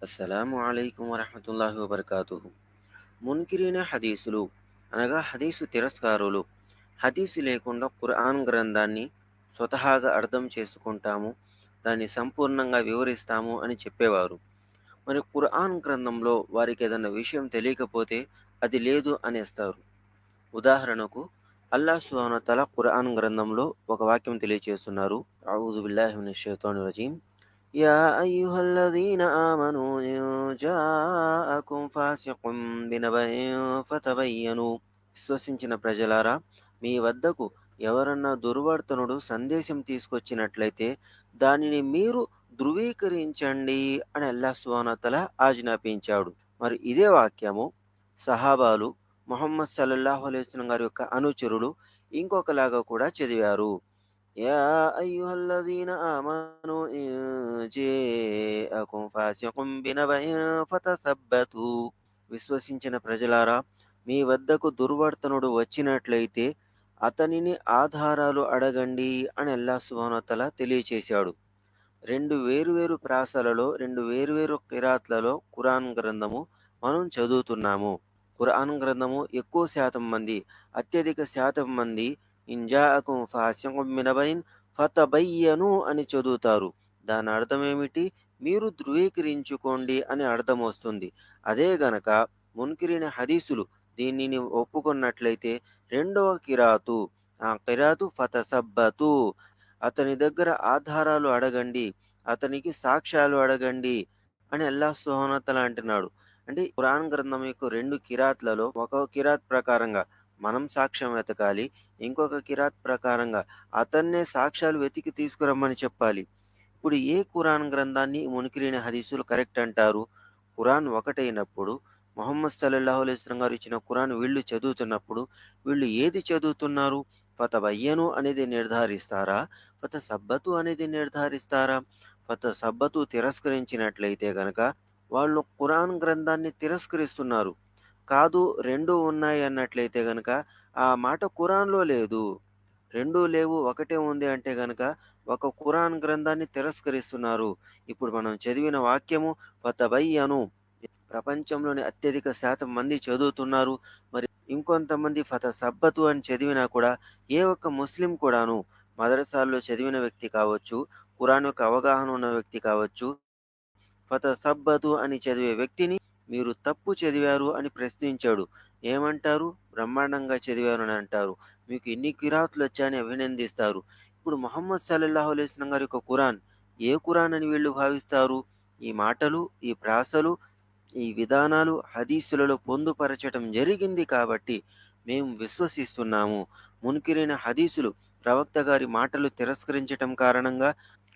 అస్సలాము అలైకుం వరహమతుల్లాహి వబర్కాతుహు. మున్కిరీన హదీసులు అనగా హదీసు తిరస్కారులు. హదీసు లేకుండా ఖురాన్ గ్రంథాన్ని స్వతహాగా అర్థం చేసుకుంటాము, దాన్ని సంపూర్ణంగా వివరిస్తాము అని చెప్పేవారు. మరి ఖురాన్ గ్రంథంలో వారికి ఏదైనా విషయం తెలియకపోతే అది లేదు అనేస్తారు. ఉదాహరణకు అల్లాహ్ సుబ్హానహు వ తఆలా ఖురాన్ గ్రంథంలో ఒక వాక్యం తెలియచేస్తున్నారు. అఊజు బిల్లాహి మినష్ షైతానిర్ రజీం. యా అయ్యుహల్లదీన ఆమనూ ఇన్ జాఅకుం ఫాసిఖుం బినబఇన్ ఫతబయ్యను. విశ్వసించిన ప్రజలారా, మీ వద్దకు ఎవరన్నా దుర్వర్తనుడు సందేశం తీసుకొచ్చినట్లయితే దానిని మీరు ధృవీకరించండి అని అల్లాహ్ సుబ్హానహు వ తఆలా ఆజ్ఞాపించాడు. మరి ఇదే వాక్యము సహాబాలు, ముహమ్మద్ సల్లల్లాహు అలైహి వసల్లం గారి యొక్క అనుచరులు ఇంకొకలాగా కూడా చదివారు. యా అయ్యుహల్లదీన ఆమనూ ఇన్ జాఅకుం ఫాసిఖుం బినబఇన్ ఫతసబ్బతూ. విశ్వసించిన ప్రజలారా, మీ వద్దకు దుర్వర్తనుడు వచ్చినట్లయితే అతనిని ఆధారాలు అడగండి అని అల్లాహ్ సుబ్హానహు వ తఆలా తెలియచేశాడు. 2 వేరు ప్రాసలలో, 2 వేరు కిరాత్లలో ఖురాన్ గ్రంథము మనం చదువుతున్నాము. ఖురాన్ గ్రంథము ఎక్కువ శాతం మంది, అత్యధిక శాతం మంది ఇన్ జాఅకుం ఫాసిఖుం బినబఇన్ ఫతబయ్యను అని చదువుతారు. దాని అర్థం ఏమిటి? మీరు ధృవీకరించుకోండి అని అర్థం వస్తుంది. అదే గనక మున్కిరీన హదీసులు దీనిని ఒప్పుకున్నట్లయితే రెండవ కిరాతు, ఆ కిరాతు ఫతసబ్బతు. అతని దగ్గర ఆధారాలు అడగండి, అతనికి సాక్ష్యాలు అడగండి అని అల్లాహ్ సుబ్హానహు వ తఆలా అంటున్నాడు. అంటే ఖురాన్ గ్రంథం యొక్క 2 కిరాత్‌లలో ఒక కిరాత్ ప్రకారంగా మనం సాక్ష్యం వెతకాలి. ఇంకొక కిరాత్ ప్రకారంగా అతన్నే సాక్ష్యాలు వెతికి తీసుకురమ్మని చెప్పాలి. ఇప్పుడు ఏ ఖురాన్ గ్రంథాన్ని మున్కిరీన హదీసులు కరెక్ట్ అంటారు? ఖురాన్ ఒకటైనప్పుడు ముహమ్మద్ సల్లల్లాహు అలైహి వసల్లం గారు ఇచ్చిన ఖురాన్ వీళ్ళు చదువుతున్నప్పుడు వీళ్ళు ఏది చదువుతున్నారు? ఫతబయ్యను అనేది నిర్ధారిస్తారా? ఫతసబ్బతు అనేది నిర్ధారిస్తారా? ఫతసబ్బతు తిరస్కరించినట్లయితే గనక వాళ్ళు ఖురాన్ గ్రంథాన్ని తిరస్కరిస్తున్నారు. కాదు 2 ఉన్నాయి అన్నట్లయితే గనక ఆ మాట ఖురాన్‌లో లేదు. 2 లేవు, ఒకటే ఉంది అంటే గనక ఒక ఖురాన్ గ్రంథాన్ని తిరస్కరిస్తున్నారు. ఇప్పుడు మనం చదివిన వాక్యము ఫతబయ్యను. ప్రపంచంలోని అత్యధిక శాతం మంది చదువుతున్నారు. మరి ఇంకొంతమంది ఫతసబ్బతు అని చదివినా కూడా ఏ ఒక్క ముస్లిం కూడాను మదరసాల్లో చదివిన వ్యక్తి కావచ్చు, ఖురాన్ యొక్క అవగాహన ఉన్న వ్యక్తి కావచ్చు, ఫతసబ్బతు అని చదివే వ్యక్తిని మీరు తప్పు చదివారు అని ప్రశ్నించాడు. ఏమంటారు? బ్రహ్మాండంగా చదివారు అని అంటారు. మీకు ఇన్ని కిరాతులొచ్చాయని అభినందిస్తారు. ఇప్పుడు ముహమ్మద్ సల్లల్లాహు అలైహి వసల్లం గారి యొక్క ఖురాన్ ఏ ఖురాన్ అని వీళ్ళు భావిస్తారు? ఈ మాటలు, ఈ ప్రాసలు, ఈ విధానాలు హదీసులలో పొందుపరచటం జరిగింది కాబట్టి మేము విశ్వసిస్తున్నాము. మున్కిరైన హదీసులు ప్రవక్త గారి మాటలు తిరస్కరించటం కారణంగా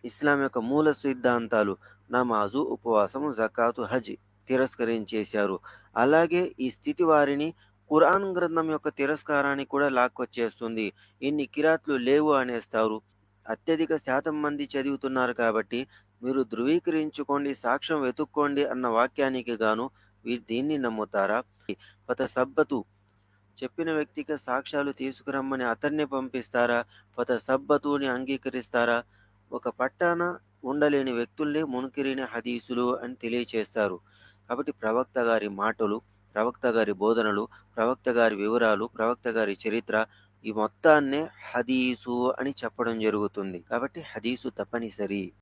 ఇస్లాం యొక్క మూల సిద్ధాంతాలు నమాజు, ఉపవాసము, జకాతు, హజ్ తిరస్కరించేశారు. అలాగే ఈ స్థితి వారిని ఖురాన్ గ్రంథం యొక్క తిరస్కారానికి కూడా లాక్కొచ్చేస్తుంది. ఇన్ని కిరాత్‌లు లేవు అనేస్తారు. అత్యధిక శాతం మంది చదువుతున్నారు కాబట్టి మీరు ధృవీకరించుకోండి, సాక్ష్యం వెతుక్కోండి అన్న వాక్యానికి గాను దీన్ని నమ్ముతారా? ఫతసబ్బతు చెప్పిన వ్యక్తికి సాక్ష్యాలు తీసుకురమ్మని అతన్నే పంపిస్తారా? ఫతసబ్బతుని అంగీకరిస్తారా? ఒక పట్టాన ఉండలేని వ్యక్తుల్నే మున్కిరీన హదీసులు అని తెలియచేస్తారు. కాబట్టి ప్రవక్త గారి మాటలు, ప్రవక్త గారి బోధనలు, ప్రవక్త గారి వివరాలు, ప్రవక్త గారి చరిత్ర ఈ మొత్తాన్నే హదీసు అని చెప్పడం జరుగుతుంది. కాబట్టి హదీసు తప్పనిసరి.